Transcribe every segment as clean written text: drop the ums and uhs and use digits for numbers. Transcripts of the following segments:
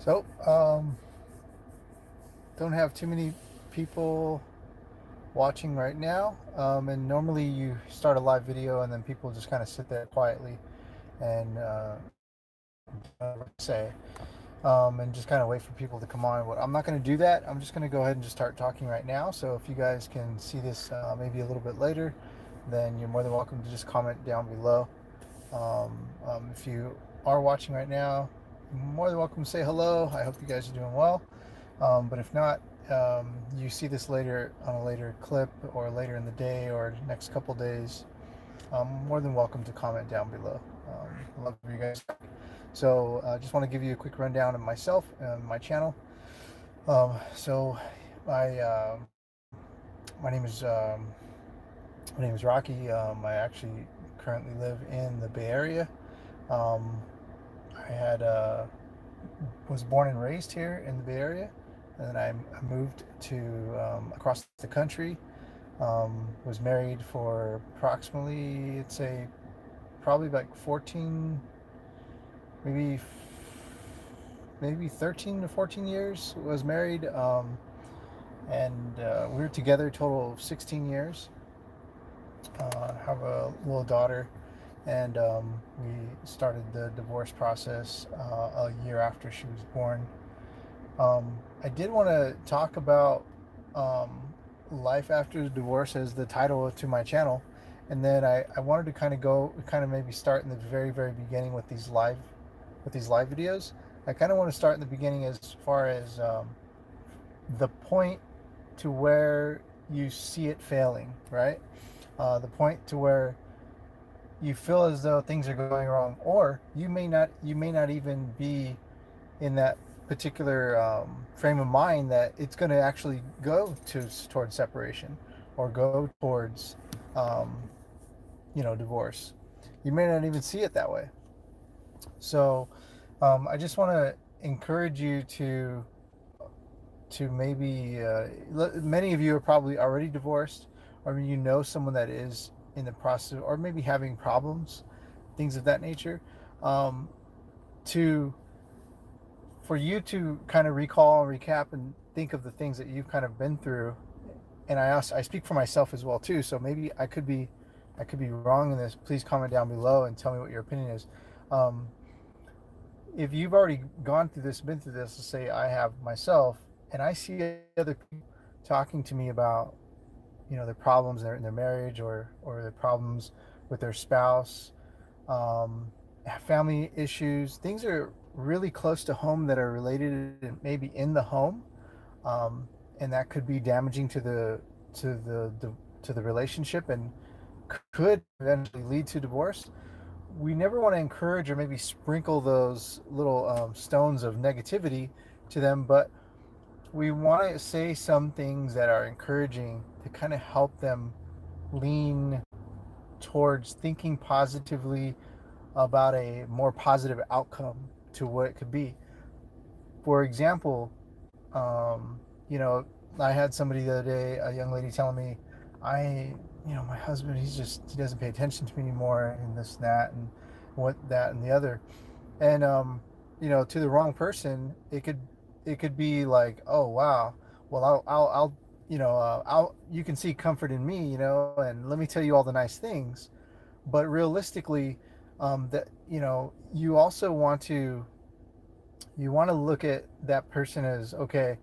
So, don't have too many people watching right now. And normally you start a live video and then people just kind of sit there quietly and say, and just kind of wait for people to come on. But I'm not going to do that. I'm just going to go ahead and just start talking right now. So if you guys can see this maybe a little bit later, then you're more than welcome to just comment down below. If you are watching right now, you're more than welcome to say hello. I hope you guys are doing well. But if not, you see this later on a later clip or later in the day or next couple days, more than welcome to comment down below. I love you guys. So I just want to give you a quick rundown of myself and my channel. So my name is my name is Rocky. I actually currently live in the Bay Area. Um, I had was born and raised here in the Bay Area, and then I moved to across the country. Was married for approximately, I'd say, probably like 14, maybe 13 to 14 years. Was married, and we were together a total of 16 years. Have a little daughter, and we started the divorce process a year after she was born. I did want to talk about um, life after the divorce as the title to my channel, and then I wanted to kind of maybe start in the very beginning with these live videos. I kind of want to start in the beginning as far as the point to where you see it failing, right? The point to where you feel as though things are going wrong, or you may not even be in that particular frame of mind that it's going to actually go towards separation or go towards um, divorce. You may not even see it that way. So I just want to encourage you to maybe many of you are probably already divorced, or you know someone that is in the process, or maybe having problems, things of that nature. Um, to For you to kind of recall and recap and think of the things that you've kind of been through, and I speak for myself as well too, so maybe I could be wrong in this. Please comment down below and tell me what your opinion is. um, if you've already gone through this, been through this, let's say I have myself, and I see other people talking to me about their problems in their marriage, or their problems with their spouse, um, family issues, things are really close to home that are related maybe in the home, um, and that could be damaging to the relationship, and could eventually lead to divorce. We never want to encourage or maybe sprinkle those little stones of negativity to them, but we want to say some things that are encouraging to kind of help them lean towards thinking positively about a more positive outcome to what it could be. For example, um, you know, I had somebody the other day, a young lady, telling me, my husband, he doesn't pay attention to me anymore, and this, and that, and what, that, and the other. And, to the wrong person, it could be like, oh, wow, well, you can see comfort in me, and let me tell you all the nice things. But realistically, that, you also want to look at that person as, okay,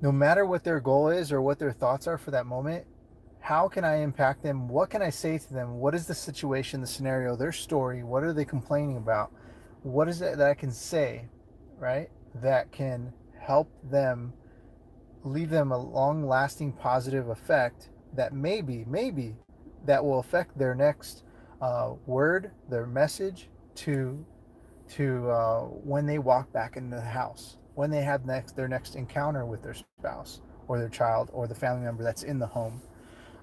no matter what their goal is or what their thoughts are for that moment, how can I impact them? What can I say to them? What is the situation, the scenario, their story? What are they complaining about? What is it that I can say, right? That can help them, leave them a long lasting positive effect that maybe that will affect their next word, their message to when they walk back into the house, when they have their next encounter with their spouse or their child or the family member that's in the home.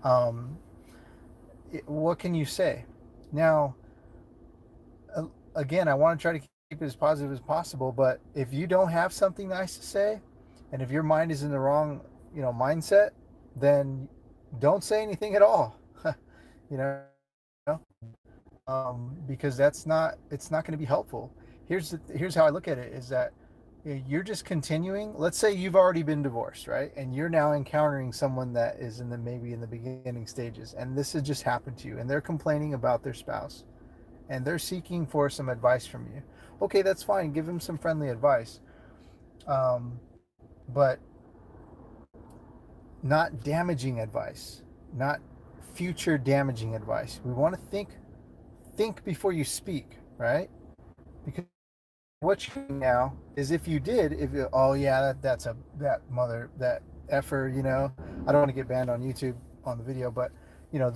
Um, what can you say? Now, again, I want to try to keep it as positive as possible, but if you don't have something nice to say, and if your mind is in the wrong, mindset, then don't say anything at all. you know, because it's not going to be helpful. Here's how I look at it: is that you're just continuing. Let's say you've already been divorced, right? And you're now encountering someone that is in the maybe in the beginning stages, and this has just happened to you, and they're complaining about their spouse, and they're seeking for some advice from you. Okay, that's fine. Give them some friendly advice, but not damaging advice, not future damaging advice. We want to think before you speak, right? Because what you're doing now is if you did, if you, oh yeah, that's a that mother that effer, you know, I don't want to get banned on YouTube on the video, but you know,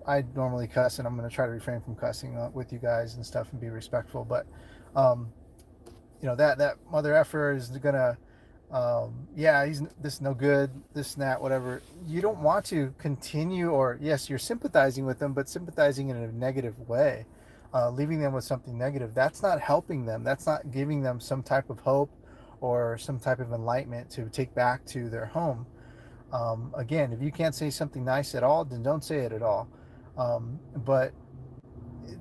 I normally cuss, and I'm going to try to refrain from cussing with you guys and stuff and be respectful. But um, you know, that mother effer is gonna yeah, he's this no good, this and that, whatever. You don't want to continue, or yes, you're sympathizing with them, but sympathizing in a negative way, leaving them with something negative. That's not helping them. That's not giving them some type of hope or some type of enlightenment to take back to their home. Again, if you can't say something nice at all, then don't say it at all. But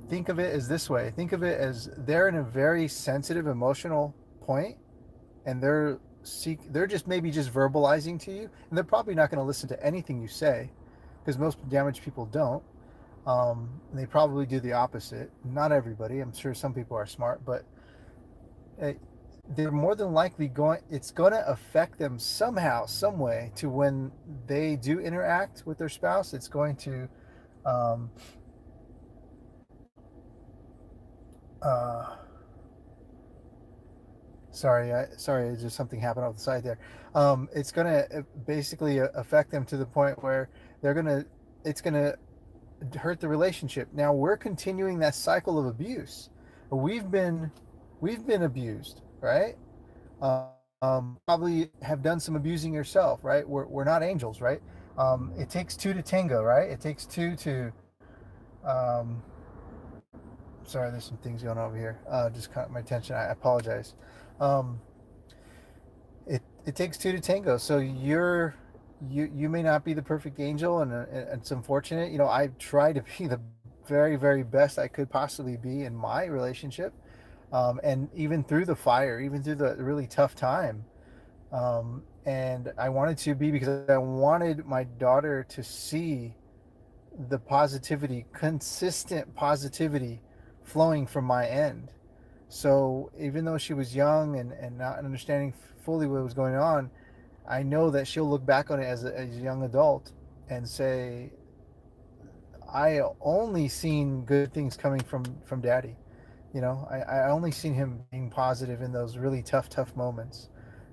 think of it as this way: think of it as they're in a very sensitive emotional point, and they're just maybe just verbalizing to you, and they're probably not going to listen to anything you say, because most damaged people don't. They probably do the opposite. Not everybody. I'm sure some people are smart, but uh, they're more than likely going. It's going to affect them somehow, some way, to when they do interact with their spouse. It's going to um, uh, sorry, just something happened off the side there. It's going to basically affect them to the point where they're going to, it's going to hurt the relationship. Now we're continuing that cycle of abuse. We've been, we've been abused, right? Probably have done some abusing yourself, right? We're not angels, right? It takes two to tango, right? It takes two to, um, sorry, there's some things going on over here. Just caught my attention. I apologize. Um, it takes two to tango. So you may not be the perfect angel, and it's unfortunate. You know, I try to be the very best I could possibly be in my relationship, and even through the fire, even through the really tough time. And I wanted to be, because I wanted my daughter to see the positivity, consistent positivity flowing from my end. So even though she was young and not understanding fully what was going on, I know that she'll look back on it as a young adult and say, I only seen good things coming from daddy. You know, I only seen him being positive in those really tough moments.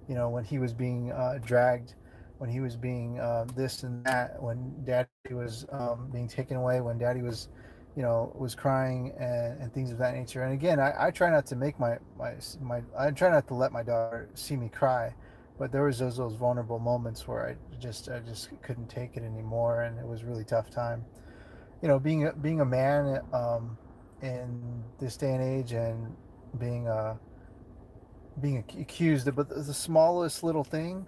You know, when he was being dragged, when he was being this and that, when daddy was being taken away, when daddy was, you know, was crying and things of that nature. And again, I try not to make I try not to let my daughter see me cry, but there was those vulnerable moments where I just couldn't take it anymore, and it was a really tough time. You know, being a man in this day and age, and being being accused of the smallest little thing,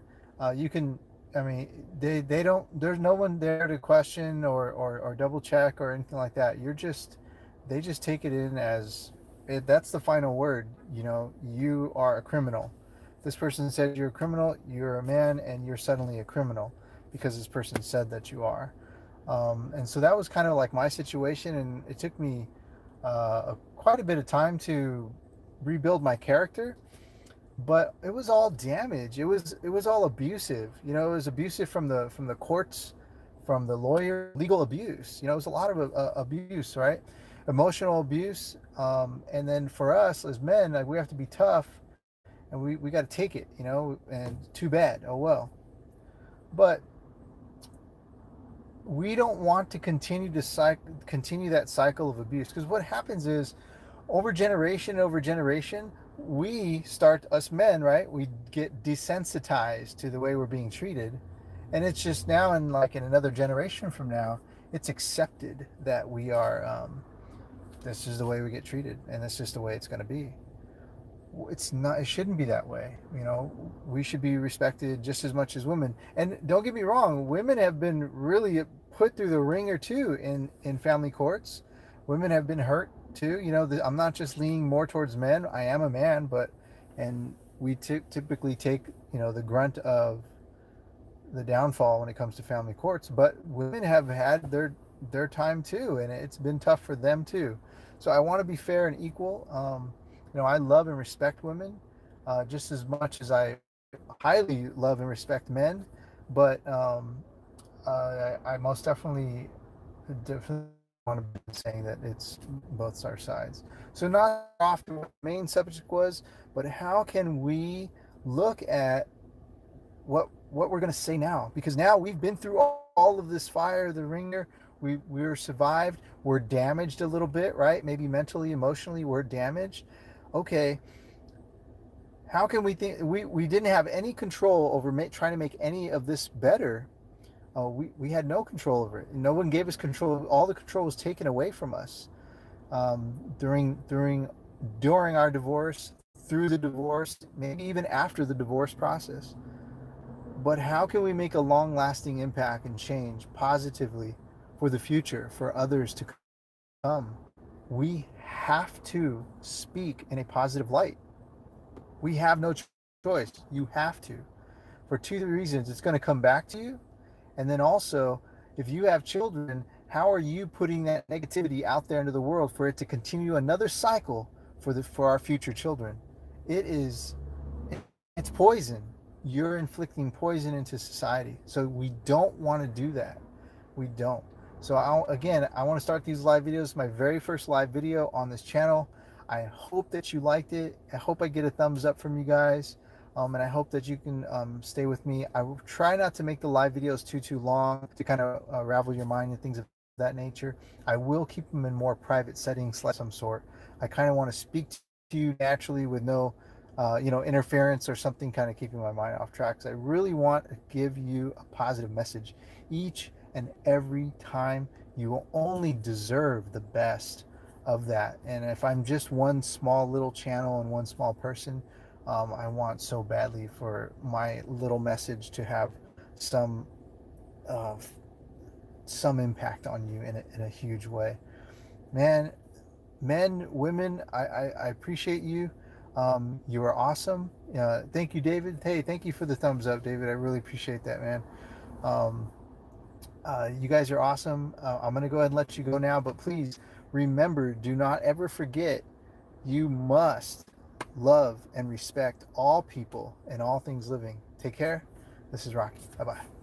you can. I mean, they don't. There's no one there to question or double check or anything like that. They just take it in as that's the final word. You know, you are a criminal. This person said you're a criminal. You're a man, and you're suddenly a criminal because this person said that you are. And so that was kind of like my situation, and it took me quite a bit of time to rebuild my character, but it was all damage. It was all abusive. You know, it was abusive from the courts, from the lawyer, legal abuse. You know, it was a lot of abuse, right? Emotional abuse, and then for us as men, like, we have to be tough, and we got to take it. You know, and too bad. Oh well. But we don't want to continue that cycle of abuse, because what happens is, over generation, we start, us men, right, we get desensitized to the way we're being treated, and it's just now, in another generation from now, it's accepted that we are this is the way we get treated, and this is the way it's going to be. It's not, it shouldn't be that way. You know, we should be respected just as much as women. And don't get me wrong, women have been really put through the ringer too in family courts. Women have been hurt too. You know, I'm not just leaning more towards men. I am a man, but and we typically take, the grunt of the downfall when it comes to family courts, but women have had their time too, and it's been tough for them too. So I want to be fair and equal. I love and respect women just as much as I highly love and respect men, but I most definitely want to be saying that it's both our sides. So not off to what the main subject was, but how can we look at what we're going to say now, because now we've been through all of this fire, the ringer. We're survived. We're damaged a little bit, right? Maybe mentally, emotionally, we're damaged. Okay, how can we think we didn't have any control over trying to make any of this better? We had no control over it. No one gave us control. All the control was taken away from us during our divorce, through the divorce, maybe even after the divorce process. But how can we make a long lasting impact and change positively for the future, for others to come? We have to speak in a positive light. We have no choice. You have to. For two reasons. It's going to come back to you. And then also, if you have children, how are you putting that negativity out there into the world for it to continue another cycle for our future children? It's poison. You're inflicting poison into society. So we don't want to do that. We don't. So I want to start these live videos. My very first live video on this channel. I hope that you liked it. I hope I get a thumbs up from you guys. And I hope that you can stay with me. I will try not to make the live videos too long to kind of ravel your mind and things of that nature. I will keep them in more private settings of some sort. I kind of want to speak to you naturally with no interference or something kind of keeping my mind off track. So I really want to give you a positive message each and every time. You will only deserve the best of that. And if I'm just one small little channel and one small person, I want so badly for my little message to have some uh, some impact on you in a huge way. Man, men, women, I appreciate you. You are awesome. Thank you, David. Hey, thank you for the thumbs up, David. I really appreciate that, man. Um, you guys are awesome. I'm going to go ahead and let you go now, but please remember, do not ever forget, you must love and respect all people and all things living. Take care. This is Rocky. Bye bye.